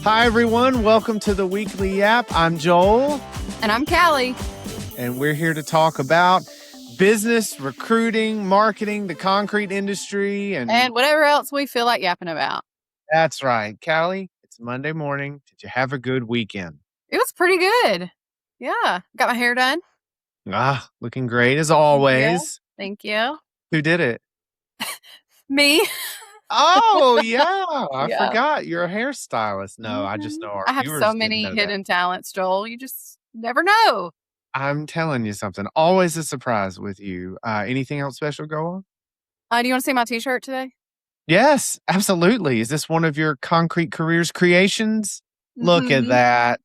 Hi, everyone. Welcome to the Weekly Yap. I'm Joel. And I'm Callie. And we're here to talk about business, recruiting, marketing, the concrete industry, and whatever else we feel like yapping about. That's right. Callie, it's Monday morning. Did you have a good weekend? It was pretty good. Yeah. Got my hair done. Looking great as always. Thank you. Who did it? Me. Oh, yeah. I forgot. You're a hairstylist. No, I just know our I have viewers so didn't many know hidden that. talents, Joel. You just never know. I'm telling you something. Always a surprise with you. Anything else special go on? Do you want to see my t-shirt today? Yes, absolutely. Is this one of your Concrete Careers creations? Look at that.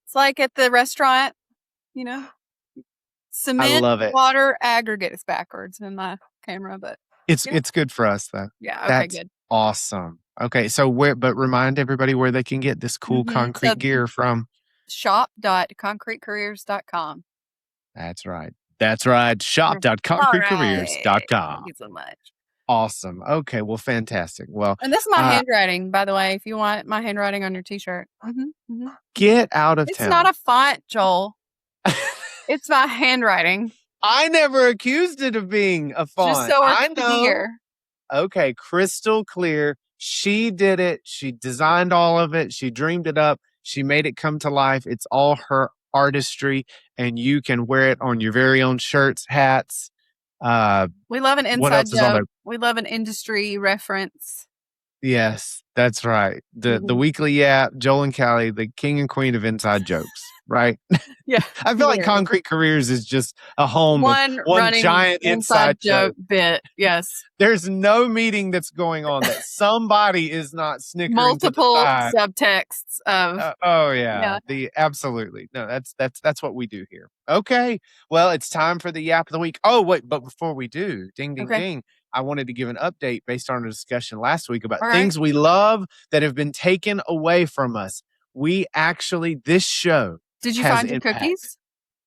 It's like at the restaurant, cement, I love it. water, aggregate. It's backwards in my camera, but it's good for us though. Yeah, okay, That's good. Awesome. Okay, so but remind everybody where they can get this cool concrete gear from. Shop.concretecareers.com. That's right. Shop.concretecareers.com. Thank you so much. Awesome. Okay, well, fantastic. Well, and this is my handwriting, by the way, if you want my handwriting on your t-shirt. Get out of town. It's not a font, Joel. It's my handwriting. I never accused it of being a font. Just so I know. clear. Okay, crystal clear. She did it. She designed all of it. She dreamed it up. She made it come to life. It's all her artistry, and you can wear it on your very own shirts, hats. We love an inside joke. We love an industry reference. Yes, that's right. The Weekly Yap, Joel and Callie, the king and queen of inside jokes, right? Yeah. I feel like Concrete Careers is just a home of one giant inside joke bit. Yes. There's no meeting that's going on that somebody is not snickering. Multiple subtexts of. Absolutely. No, that's what we do here. Okay. Well, it's time for the Yap of the Week. Oh, wait, but before we do, ding, ding. I wanted to give an update based on our discussion last week about things we love that have been taken away from us. This show. Did you find your cookies?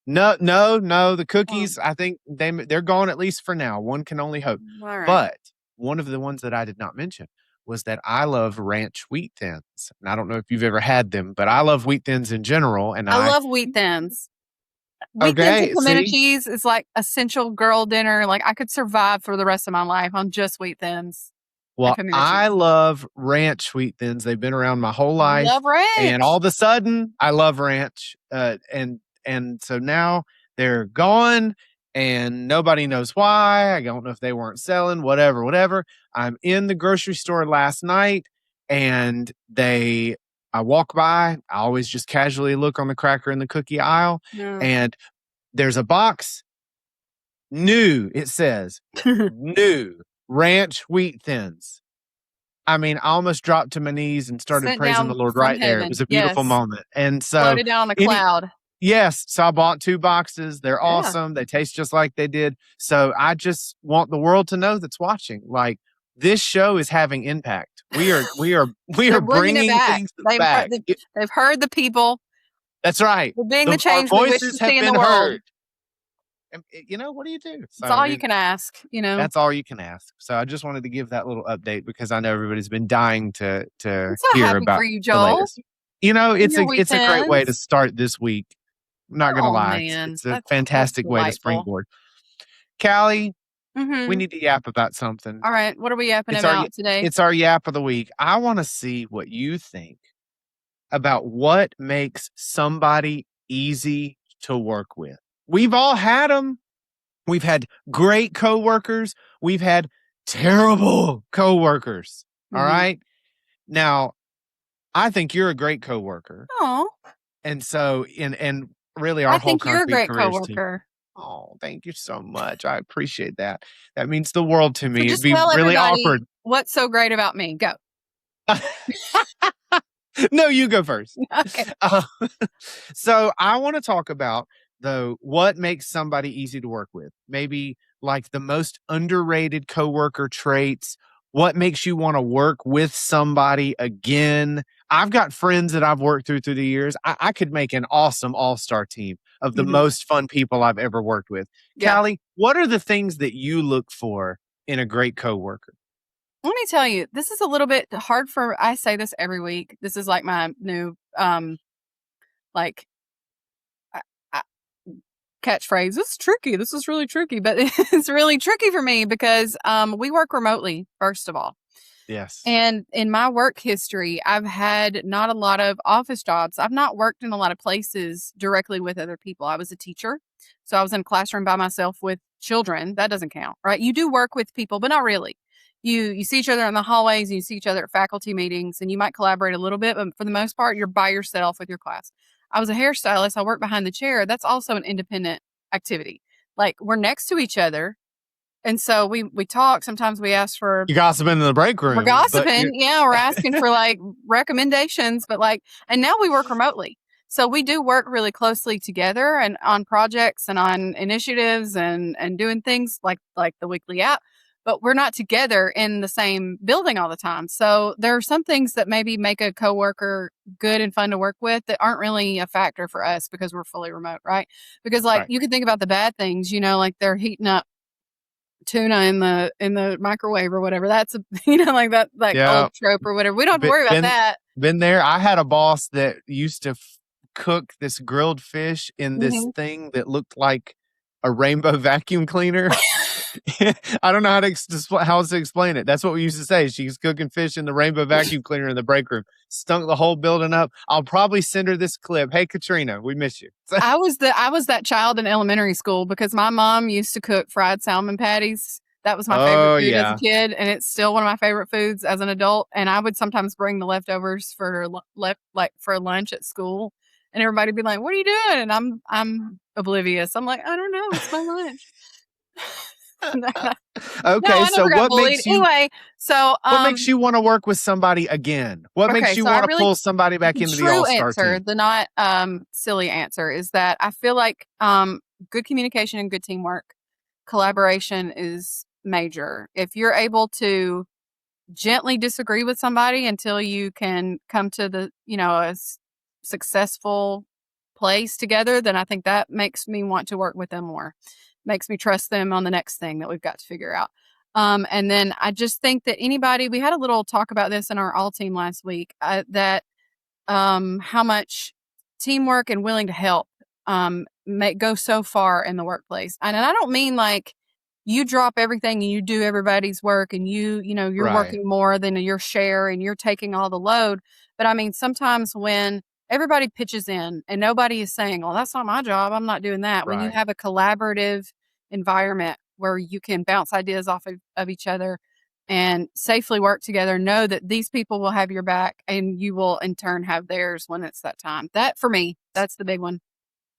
No. The cookies, I think they're gone at least for now. One can only hope. All right. But one of the ones that I did not mention was that I love ranch wheat thins. And I don't know if you've ever had them, but I love wheat thins in general. And I love wheat thins. Wheat thins and pimento cheese is like essential girl dinner. Like I could survive for the rest of my life on just wheat thins. Well, I love ranch wheat thins. They've been around my whole life. Love ranch. And all of a sudden, I love ranch. And so now they're gone and nobody knows why. I don't know if they weren't selling, whatever. I'm in the grocery store last night and I walk by. I always just casually look on the cracker and the cookie aisle and there's a box. New, it says, new ranch wheat thins. I mean, I almost dropped to my knees and started praising the Lord right there. It was a beautiful moment. And so floated down on the cloud. Yes. So I bought 2 boxes. They're awesome. They taste just like they did. So I just want the world to know that's watching. Like this show is having impact. We are bringing things back. They've heard the people. That's right. We're being the change we wish to see in the world. Heard. And, what do you do? That's all you can ask. That's all you can ask. So I just wanted to give that little update because I know everybody's been dying to I'm so hear happy about for you, Joel. the latest. It's a great way to start this week. I'm not going to lie. It's a fantastic way to springboard. Callie, we need to yap about something. All right. What are we yapping about today? It's our Yap of the Week. I want to see what you think about what makes somebody easy to work with. We've all had them. We've had great coworkers. We've had terrible coworkers. All right. Now, I think you're a great coworker. Oh. And so, and really, our whole you're a great coworker. Oh, thank you so much. I appreciate that. That means the world to me. So it'd be really awkward. What's so great about me? Go. No, you go first. Okay. So I want to talk about, though, what makes somebody easy to work with. Maybe like the most underrated coworker traits. What makes you want to work with somebody again? I've got friends that I've worked through the years. I could make an awesome all-star team of the most fun people I've ever worked with. Yeah. Callie, what are the things that you look for in a great coworker? Let me tell you, this is a little bit hard I say this every week. This is like my new, like, I, I, catchphrase. This is tricky. This is really tricky, but it's really tricky for me because we work remotely, first of all. Yes. And in my work history, I've had not a lot of office jobs. I've not worked in a lot of places directly with other people. I was a teacher. So I was in a classroom by myself with children. That doesn't count, right? You do work with people, but not really. You see each other in the hallways, and you see each other at faculty meetings, and you might collaborate a little bit, but for the most part, you're by yourself with your class. I was a hairstylist. I worked behind the chair. That's also an independent activity. Like, we're next to each other, and so we talk. Sometimes we ask for You gossiping in the break we're room, but gossiping. Yeah, we're asking for like recommendations, but like, and now we work remotely. So we do work really closely together and on projects and on initiatives and doing things like the Weekly Yap, but we're not together in the same building all the time. So there are some things that maybe make a coworker good and fun to work with that aren't really a factor for us because we're fully remote, right? Because like right. you can think about the bad things, like they're heating up tuna in the microwave or whatever. That's a like that like Yeah. old trope or whatever. We don't have to Been worry about been that. been there. I had a boss that used to cook this grilled fish in this Mhm. thing that looked like a rainbow vacuum cleaner. I don't know how to explain it. That's what we used to say. She's cooking fish in the rainbow vacuum cleaner in the break room. Stunk the whole building up. I'll probably send her this clip. Hey, Katrina, we miss you. I was that child in elementary school because my mom used to cook fried salmon patties. That was my favorite Oh food as a yeah. kid, and it's still one of my favorite foods as an adult. And I would sometimes bring the leftovers for for lunch at school, and everybody would be like, "What are you doing?" And I'm oblivious. I'm like, "I don't know. It's my lunch." No, Okay, I so never got bullied. Anyway, so what makes you want to work with somebody again? What makes okay, you so I want to really pull somebody back the into the true all-star answer, team? the not silly answer is that I feel like good communication and good teamwork, collaboration is major. If you're able to gently disagree with somebody until you can come to the successful place together, then I think that makes me want to work with them more. Makes me trust them on the next thing that we've got to figure out. And then I just think that we had a little talk about this in our all team last week, that how much teamwork and willing to help may go so far in the workplace. And I don't mean like you drop everything and you do everybody's work and you're Right. working more than your share and you're taking all the load. But I mean, sometimes when everybody pitches in and nobody is saying, well, that's not my job, I'm not doing that. When you Right. have a collaborative environment where you can bounce ideas off of each other and safely work together, know that these people will have your back and you will in turn have theirs when it's that time. That for me, that's the big one.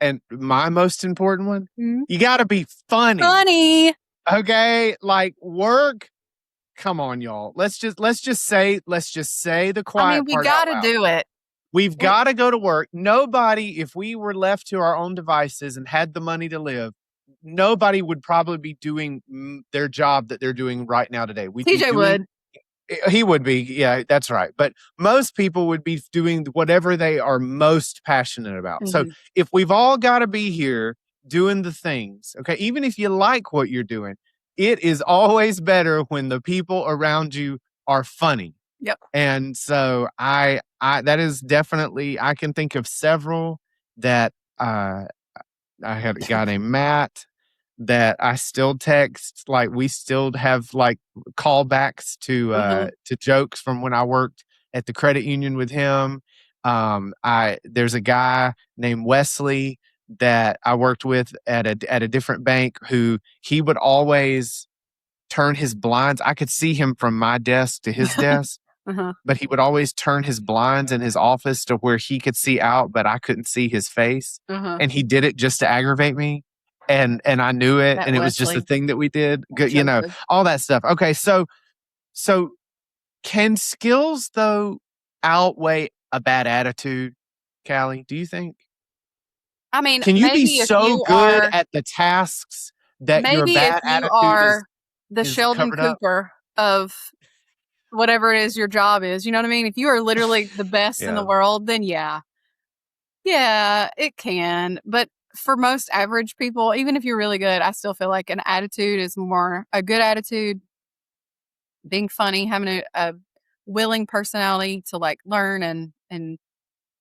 And my most important one, Mhm. you got to be funny. Funny. Okay? Like work, come on y'all. Let's just say the I mean, quiet we part out got to loud. do it. We've We- got to go to work. Nobody, if we were left to our own devices and had the money to live, nobody would probably be doing their job that they're doing right now today. We'd be TJ doing would. he would be, yeah, that's right. But most people would be doing whatever they are most passionate about. So Mhm. if we've all got to be here doing the things, okay, even if you like what you're doing, it is always better when the people around you are funny. Yep. And so I that is definitely, I can think of several that uh I had a guy named Matt that I still text. Like we still have like callbacks Uh-huh. to jokes from when I worked at the credit union with him. I There's a guy named Wesley that I worked with at a different bank who he would always turn his blinds. I could see him from my desk to his desk, Uh-huh. but he would always turn his blinds in his office to where he could see out, but I couldn't see his face. Uh-huh. And he did it just to aggravate me. And I knew it, That and it was just a Wesley thing that we did. Good, Joseph. all that stuff. Okay, so can skills though outweigh a bad attitude, Callie? Do you think? I mean, Can you be so good at the tasks that your maybe if bad you attitude are the is Sheldon covered up? Cooper of whatever it is your job is, you know what I mean? If you are literally the best in the Yeah. world, then yeah. Yeah, it can. But for most average people, even if you're really good, I still feel like a good attitude being funny, having a willing personality to like learn and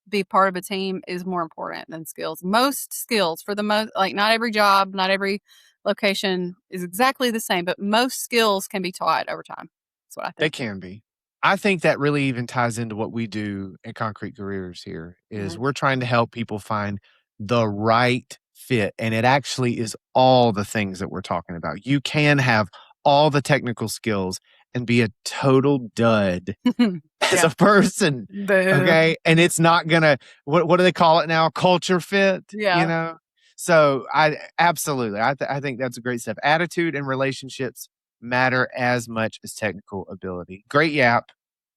be part of a team is more important than skills. Most skills, for the most, like not every job, not every location is exactly the same, but most skills can be taught over time. That's what I They think. can be. I think that really even ties into what we do at Concrete Careers here is Mhm. we're trying to help people find the right fit, and it actually is all the things that we're talking about. You can have all the technical skills and be a total dud as Yeah. a person, Boo. okay? And it's not gonna what do they call it now? Culture fit, you Yeah. know? So I absolutely, I think that's a great step. Attitude and relationships matter as much as technical ability. Great yap.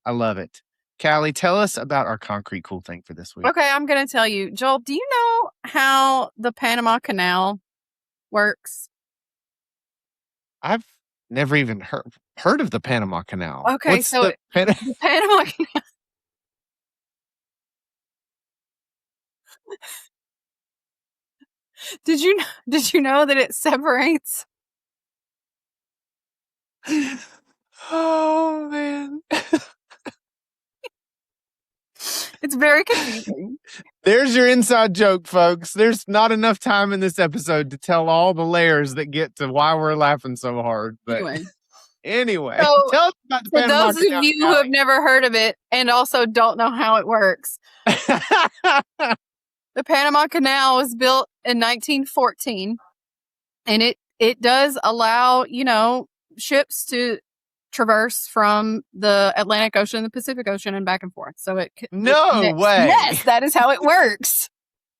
I love it. Callie, tell us about our concrete cool thing for this week. Okay, I'm going to tell you. Joel, do you know how the Panama Canal works? I've never even heard of the Panama Canal. Okay, What's so the Pan the Panama Canal, did you know that it separates? Oh man. It's very confusing. There's your inside joke, folks. There's not enough time in this episode to tell all the layers that get to why we're laughing so hard. But Anyway, anyway, so tell us about the for Panama those of Canal, you who have never heard of it and also don't know how it works, Callie. the Panama Canal was built in 1914, and it does allow, ships to traverse from the Atlantic Ocean, the Pacific Ocean, and back and forth. So it No connects. way. Yes, that is how it works.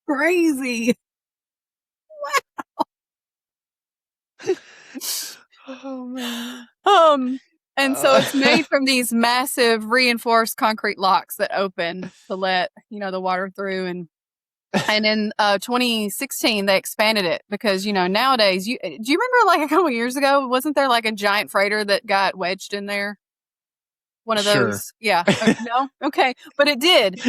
Crazy. Oh man. Um, and so Uh, it's made from these massive reinforced concrete locks that open to let, the water through. And in 2016, they expanded it because, nowadays, do you remember like a couple years ago, wasn't there like a giant freighter that got wedged in there? One of sure. those. Yeah. No? Okay. But it did.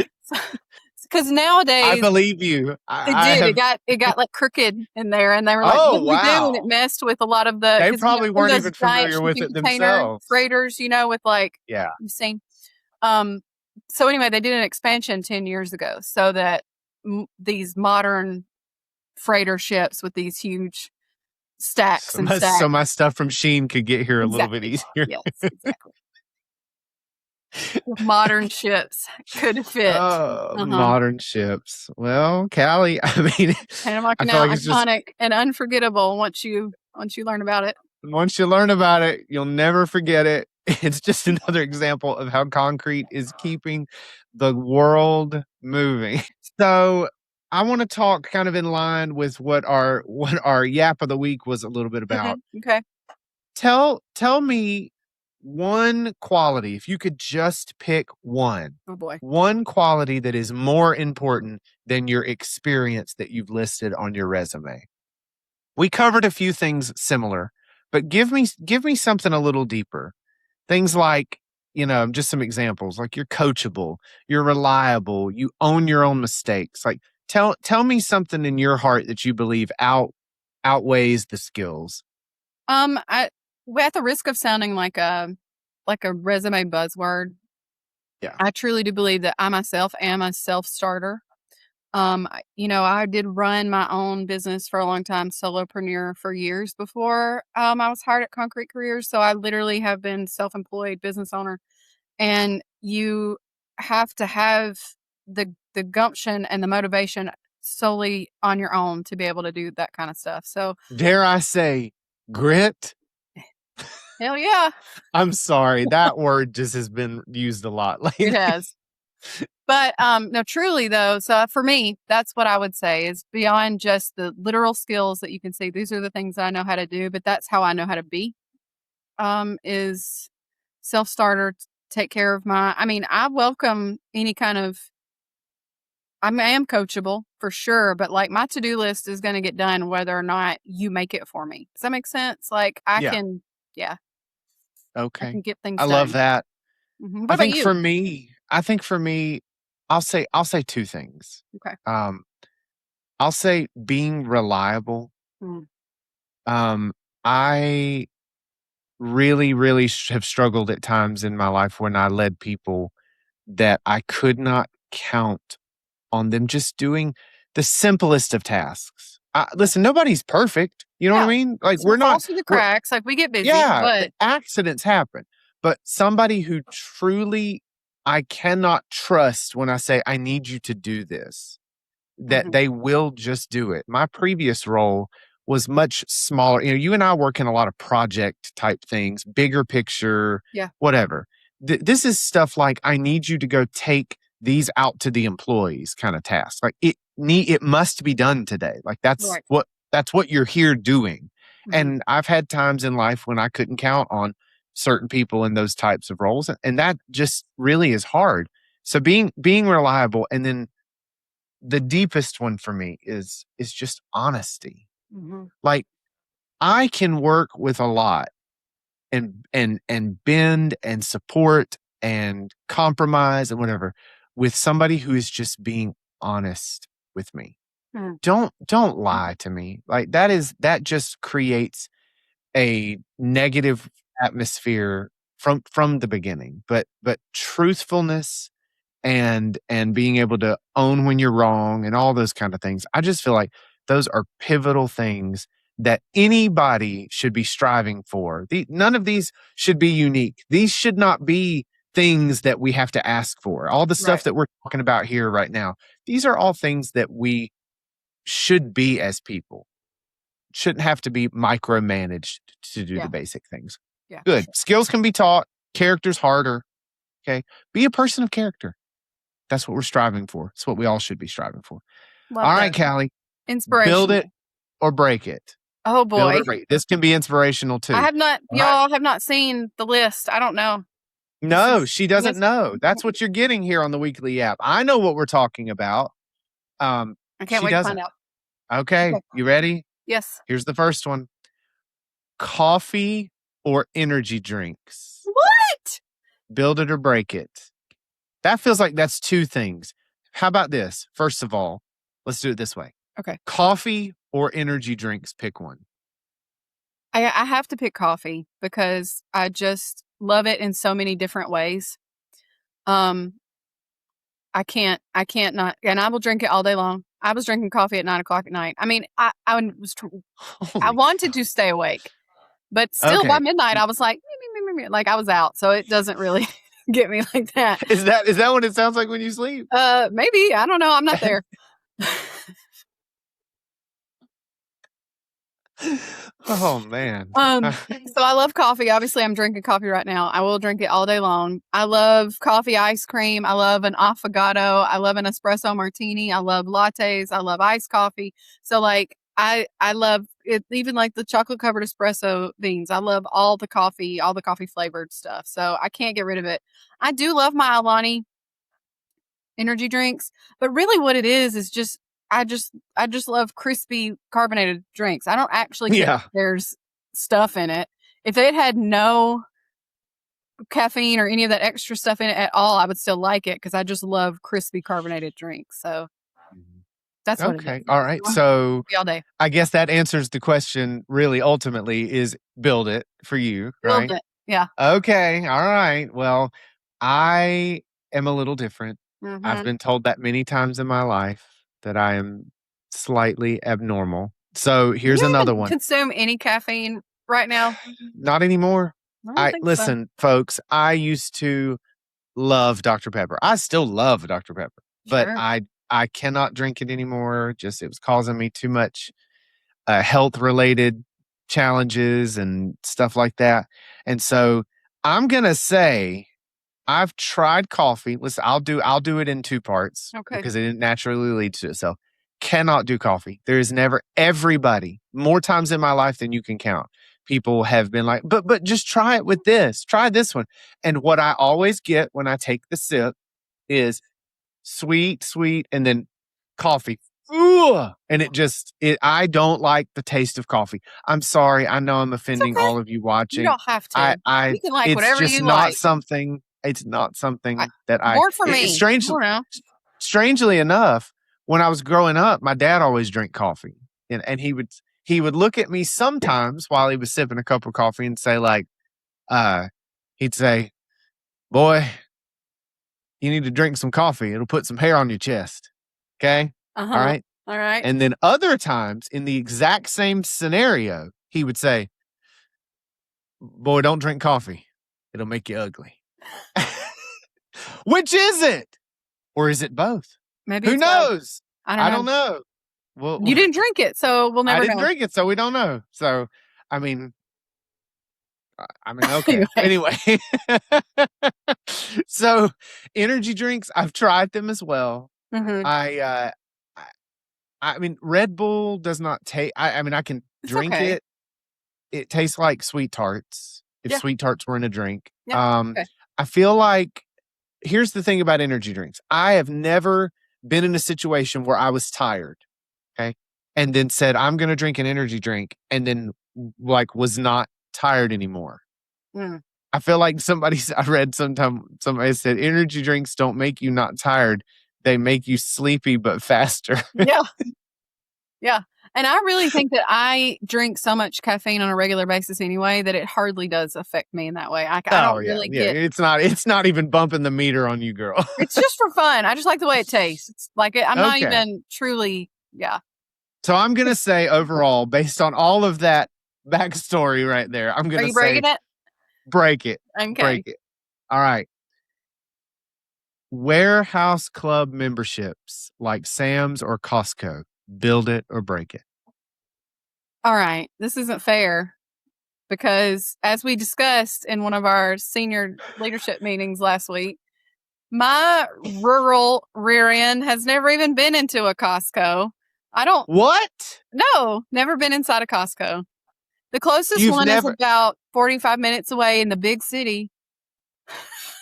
Because I nowadays, believe you. it I did. have. It got like crooked in there, and they were like, "What Oh do we do?" And it wow. messed with a lot of the They because probably some of weren't those even giant familiar with shipping it container themselves. freighters, with like Yeah. you've seen. Um, so anyway, they did an expansion 10 years ago, so that these modern freighter ships with these huge stacks and So stacks. my stuff from Sheen could get here a little bit Exactly. easier. Yes, exactly. Modern ships could fit. Uh-huh. Modern ships. Well, Callie, I mean, Panama I feel Canal, like it's just iconic and unforgettable once you learn about it. once you learn about it, you'll never forget it. It's just another example of how concrete is keeping the world moving. So I want to talk kind of in line with what our yap of the week was a little bit about. Okay. Tell me one quality, if you could just pick Oh boy. one quality that is more important than your experience that you've listed on your resume. We covered a few things similar, but give me something a little deeper. Things like, just some examples, like you're coachable, you're reliable, you own your own mistakes. Like tell me something in your heart that you believe outweighs the skills. I at the risk of sounding like a resume buzzword, Yeah. I truly do believe that I myself am a self-starter. I did run my own business for a long time, solopreneur for years before I was hired at Concrete Careers. So I literally have been self-employed business owner, and you have to have the gumption and the motivation solely on your own to be able to do that kind of stuff. So Dare I say grit? hell yeah, I'm sorry. That word just has been used a lot it lately. has. But no, truly though, so for me, that's what I would say is beyond just the literal skills that you can see. These are the things that I know how to do, but that's how I know how to be. Is self-starter, take care of I mean, I welcome any kind of I am coachable for sure, but like my to-do list is going to get done whether or not you make it for me. Does that make sense? Like Yeah. yeah, I Okay. can get I things love done. that. What about you? I think for me, I'll say two things. Okay. Um, I'll say being reliable. Mm. Um, I really, really have struggled at times in my life when I led people that I could not count on them just doing the simplest of tasks. Listen, nobody's perfect. You know what I Yeah. mean? Like Some falls through the we're cracks. Like we get busy, yeah, the but accidents happen. But somebody who truly I cannot trust when I say I need you to do this, that mhm. they will just do it. My previous role was much smaller. You know, you and I work in a lot of project type things, bigger picture, Yeah. whatever. This is stuff like I need you to go take these out to the employees kind of task. Like it must be done today. Like Right. that's what you're here doing. Mhm. And I've had times in life when I couldn't count on certain people in those types of roles, and that just really is hard. So being reliable, and then the deepest one for me is just honesty. Mhm. Like I can work with a lot and bend and support and compromise and whatever with somebody who is just being honest with me. Mhm. Don't lie to me. Like that just creates a negative atmosphere from the beginning. But truthfulness and being able to own when you're wrong and all those kind of things. I just feel like those are pivotal things that anybody should be striving for. None of these should be unique. These should not be things that we have to ask for. All the stuff Right. that we're talking about here right now, these are all things that we should be as people. Shouldn't have to be micromanaged to do the Yeah. basic things. Yeah, for Good. sure. Skills can be taught, character's harder. Okay. Be a person of character. That's what we're striving for. It's what we all should be striving for. Love All that. right, Callie, build it Inspirational. or break it. Oh Build boy. or break. This can be inspirational I too. have not All right. y'all have not seen the list. I don't know. This No, is she I doesn't guess know. That's what you're getting here on the Weekly Yap. I know what we're talking about. I can't She wait to find doesn't. out. Okay, Okay. you ready? Yes. Here's the first one. Coffee or energy drinks. What? Build it or break it. That feels like that's two things. How about this? First of all, let's do it this way. Okay. Coffee or energy drinks, pick one. I have to pick coffee because I just love it in so many different ways. Um, I can't not, and I will drink it all day long. I was drinking coffee at 9 o'clock at night. I mean, I Holy wanted cow. to stay awake, but still by Okay. midnight I was like, "Me, me, me, me," like I was out. So it doesn't really get me like that. Is that what it sounds like when you sleep? Maybe I don't know. I'm not there. Oh man. So I love coffee. Obviously, I'm drinking coffee right now. I will drink it all day long. I love coffee ice cream. I love an affogato. I love an espresso martini. I love lattes. I love iced coffee. So like I love it, even like the chocolate covered espresso beans. I love all the coffee flavored stuff. So I can't get rid of it. I do love my Alani energy drinks, but really what it is just I just love crispy carbonated drinks. I don't actually care Yeah. if there's stuff in it. If it had no caffeine or any of that extra stuff in it at all, I would still like it because I just love crispy carbonated drinks. So that's what it Okay. is. All right. So Coffee all day. I guess that answers the question really ultimately is build it for you, Build right? it. Yeah. Okay. All right. Well, I am a little different. I've Mhm. been told that many times in my life that I am slightly abnormal. So Do here's you another even one. consume any caffeine right now? Not anymore. I don't I think so. listen, folks, I used to love Dr. Pepper. I still love Dr. Pepper, but Sure. I cannot drink it anymore. Just it was causing me too much health related challenges and stuff like that. And so I'm gonna say I've tried coffee. Listen, I'll do it in two parts Okay. because it naturally leads to itself. Cannot do coffee. There is never everybody more times in my life than you can count. People have been like, but just try it with this. Try this one. And what I always get when I take the sip is sweet, sweet, and then coffee. Ugh! And I don't like the taste of coffee. I'm sorry. I know I'm It's offending okay. all of you You watching. don't have to. You can like It's whatever just you not like. something. It's not I, something that more for it's me. I don't know. strangely enough, when I was growing up, my dad always drank coffee. And he would look at me sometimes while he was sipping a cup of coffee and say, like, uh, he'd say, "Boy, you need to drink some coffee. It'll put some hair on your chest." Okay? All Uh-huh. right? All right. And then other times in the exact same scenario, he would say, "Boy, don't drink coffee. It'll make you ugly." Which is it? Or is it both? Maybe Who it's both. knows? I don't I know. don't know. Well, You didn't drink it, so we'll I never didn't know. drink it, so we don't know. So, I mean, okay. Anyway. Anyway, so energy drinks, I've tried them as well. Mhm. I, I I mean, Red Bull does not taste. I mean, I can It's drink okay. it. It tastes like Sweet Tarts, if Yeah. Sweet Tarts were in a drink. Yeah. Okay. I feel like here's the thing about energy drinks. I have never been in a situation where I was tired, okay, and then said, "I'm gonna drink an energy drink," and then, like, was not tired anymore. Mm. I feel like I read sometime somebody said, "Energy drinks don't make you not tired, they make you sleepy but faster." Yeah. Yeah. And I really think that I drink so much caffeine on a regular basis anyway that it hardly does affect me in that way. I Oh, don't yeah, really yeah, get it's not even bumping the meter on you, girl. it's just for fun. I just like the way it tastes. Like, I'm not Okay. even truly yeah. So I'm gonna say overall, based on all of that backstory right there, I'm Are gonna you say breaking it? break it. Okay. Break it. All right. Warehouse club memberships like Sam's or Costco, build it or break it. All right. This isn't fair because as we discussed in one of our senior leadership meetings last week, my rural rear end has never even been into a Costco. I don't What? no, never been inside a Costco. The closest You've one is never about 45 minutes away in the big city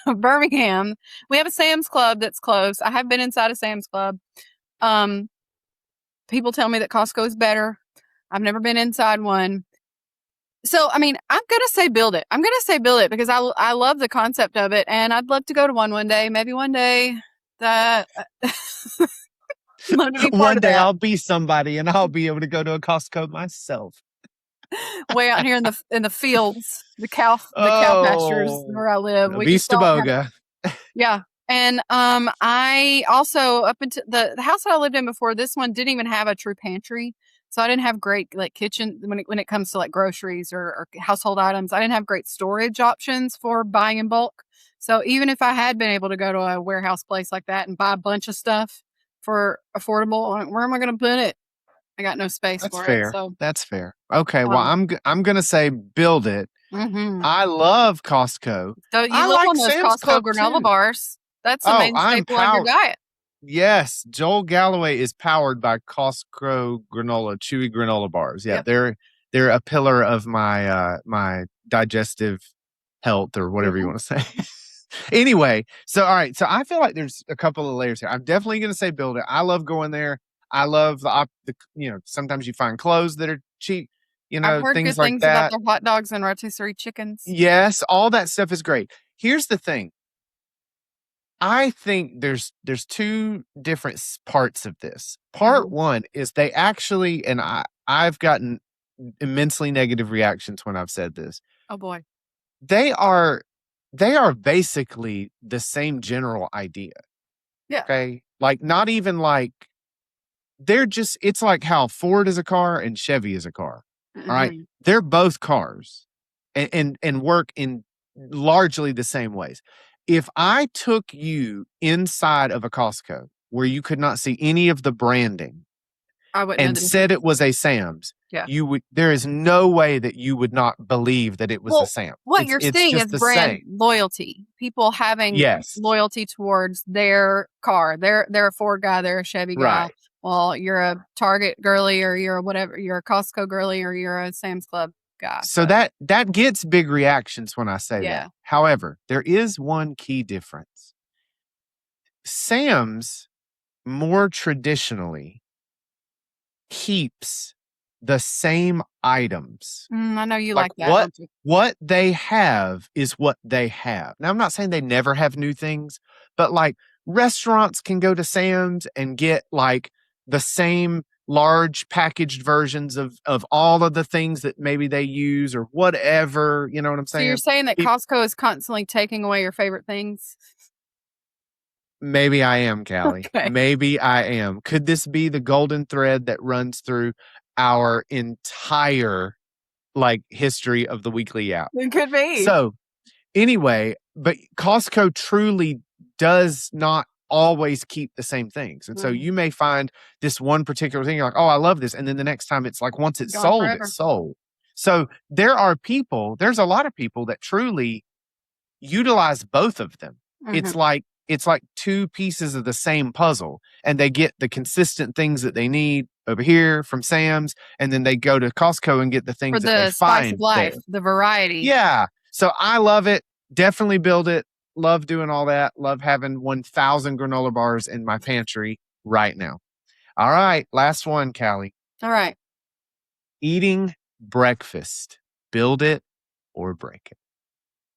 of Birmingham. We have a Sam's Club that's close. I have been inside a Sam's Club. Um, People tell me that Costco is better. I've never been inside one. So, I mean, I'm gonna say build it. I'm gonna say build it because I love the concept of it, and I'd love to go to one day. Maybe one day that love to be part one of day that. I'll be somebody and I'll be able to go to a Costco myself. Way out here in the fields, the cow pastures Oh, where I live. We just Vista don't have Boga. yeah. And I also up into the house that I lived in before this one didn't even have a true pantry. So I didn't have great like kitchen when it comes to like groceries or household items. I didn't have great storage options for buying in bulk. So even if I had been able to go to a warehouse place like that and buy a bunch of stuff for affordable, like, where am I going to put it? I got no space That's for it. fair. So That's fair. Okay, well, um, I'm gonna say build it. mhm. I love Costco. So I you live like on those Sam's Costco Club granola too. bars. That's the Oh, main I'm staple of your powered. diet. Yes, Joel Galloway is powered by Costco granola, chewy granola bars. Yeah, Yep. they're a pillar of my digestive health or whatever you Mhm. want to say. Anyway, so all right, so I feel like there's a couple of layers here. I'm definitely going to say build it. I love going there. I love sometimes you find clothes that are cheap, I've heard things good like things about that. their hot dogs and rotisserie chickens. Yes, all that stuff is great. Here's the thing. I think there's two different parts of this. Part Mhm. one is they actually, and I've gotten immensely negative reactions when I've said this. Oh boy. They are they are basically the same general idea. Yeah. Okay, like not even like they're just. It's like how Ford is a car and Chevy is a car. All right, Mhm. they're both cars, and work in largely the same ways. If I took you inside of a Costco where you could not see any of the branding I wouldn't know and the said difference. it was a Sam's, Yeah. there is no way that you would not believe that it was a Well, Sam's. what It's you're it's seeing just is the brand same. loyalty. People having Yes. loyalty towards their car. They're a Ford guy, they're a Chevy guy. Right. Well, you're a Target girly or you're a whatever, you're a Costco girly or you're a Sam's Club guy. So So that gets big reactions when I say that. yeah. However, there is one key difference. Sam's more traditionally keeps the same items. I know you Like like that, don't you? what they have is what they have. Now I'm not saying they never have new things, but like restaurants can go to Sam's and get like the same large packaged versions of all of the things that maybe they use or whatever. You know what I'm So you're saying? saying that Costco is constantly taking away your favorite things? Maybe I am, Callie. Okay. Maybe I am. Could this be the golden thread that runs through our entire history of the Weekly Yap? It could be. So anyway, but Costco truly does not always keep the same things. And so Mm. you may find this one particular thing, you're like, oh, I love this. And then the next time it's like, once it's Gone sold, forever. it's sold. So there's a lot of people that truly utilize both of them. Mhm. It's like two pieces of the same puzzle, and they get the consistent things that they need over here from Sam's, and then they go to Costco and get the For things that they the spice of find life, there. the variety. Yeah. So I love it. Definitely build it. Love doing all that. Love having 1,000 granola bars in my pantry right now. All right. Last one, Callie. All right. Eating breakfast. Build it or break it.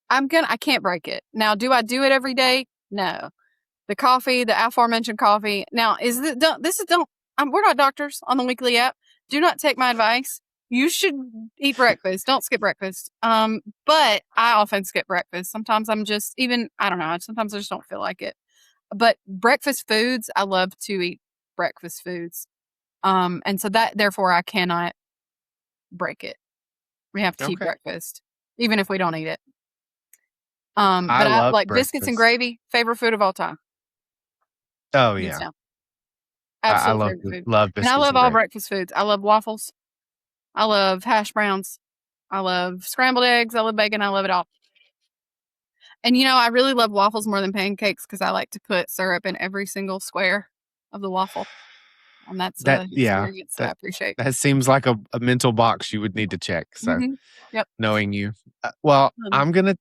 I can't break it. Now, do I do it every day? No. The coffee, the aforementioned coffee. Now, we're not doctors on the Weekly Yap. Do not take my advice. You should eat breakfast. Don't skip breakfast. But I often skip breakfast. Sometimes I don't know. Sometimes I just don't feel like it. But breakfast foods, I love to eat breakfast foods. And so therefore I cannot break it. We have to eat Okay. breakfast, even if we don't eat it. I But I love like breakfast. biscuits and gravy, favorite food of all time. Oh, Hands yeah. down. I Absolute love favorite food. love And I biscuits love and all gravy. breakfast foods. I love waffles. I love hash browns. I love scrambled eggs. I love bacon. I love it all. And I really love waffles more than pancakes because I like to put syrup in every single square of the waffle. And that's That an yeah, experience that I appreciate. that seems like a mental box you would need to check. So Mhm. Yep. knowing you, well, Um, I'm gonna.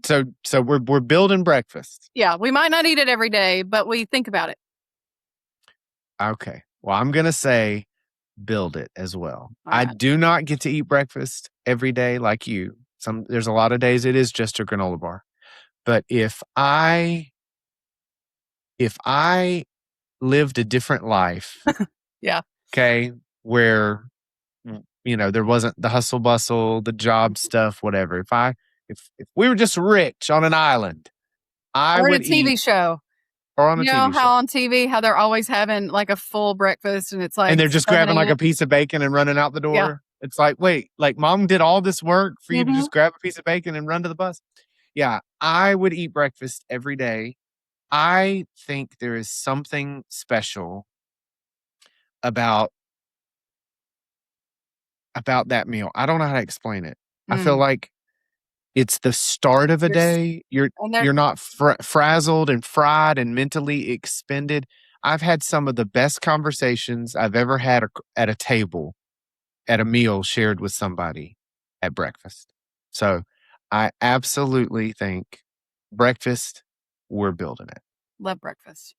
So we're building breakfast. Yeah, we might not eat it every day, but we think about it. Okay. Well, I'm gonna say build it as well. All I right. do not get to eat breakfast every day like you. There's a lot of days it is just a granola bar. But if I lived a different life, Yeah. okay, where there wasn't the hustle bustle, the job stuff, whatever. If we were just rich on an island, I Or in a would TV eat show. or on a You know TV show. how on TV, how they're always having like a full breakfast and it's And like they're just 7 grabbing like a a.m. piece of bacon and running out the Yeah. door. It's like, wait, like mom did all this work for you to Mhm. just grab a piece of bacon and run to the bus? Yeah, I would eat breakfast every day. I think there is something special about that meal. I don't know how to explain it. I feel Mm. like it's the start of a There's day. You're and there you're not frazzled and fried and mentally expended. I've had some of the best conversations I've ever had at a table, at a meal shared with somebody at breakfast. So I absolutely think breakfast, we're building it. love breakfast.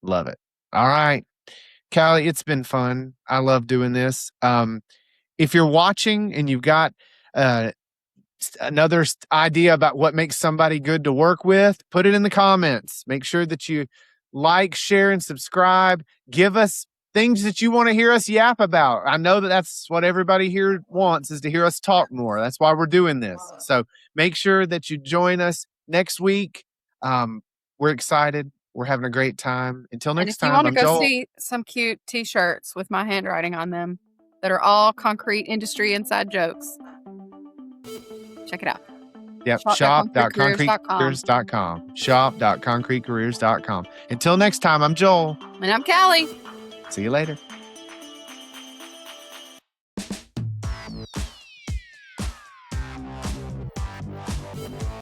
Love it. All right. Callie, it's been fun. I love doing this. If you're watching and you've got uh, another idea about what makes somebody good to work with, put it in the comments. Make sure that you like, share, and subscribe. Give us things that you want to hear us yap about. I know that that's what everybody here wants, is to hear us talk more. That's why we're doing this. So make sure that you join us next week. We're excited. We're having a great time. Until And next if you time, want to I'm go Joel. see some cute t-shirts with my handwriting on them that are all concrete industry inside jokes, check it out. Yep. Shop.concretecareers.com. Shop.concretecareers.com. Shop.concretecareers.com. Until next time, I'm Joel. And I'm Callie. See you later.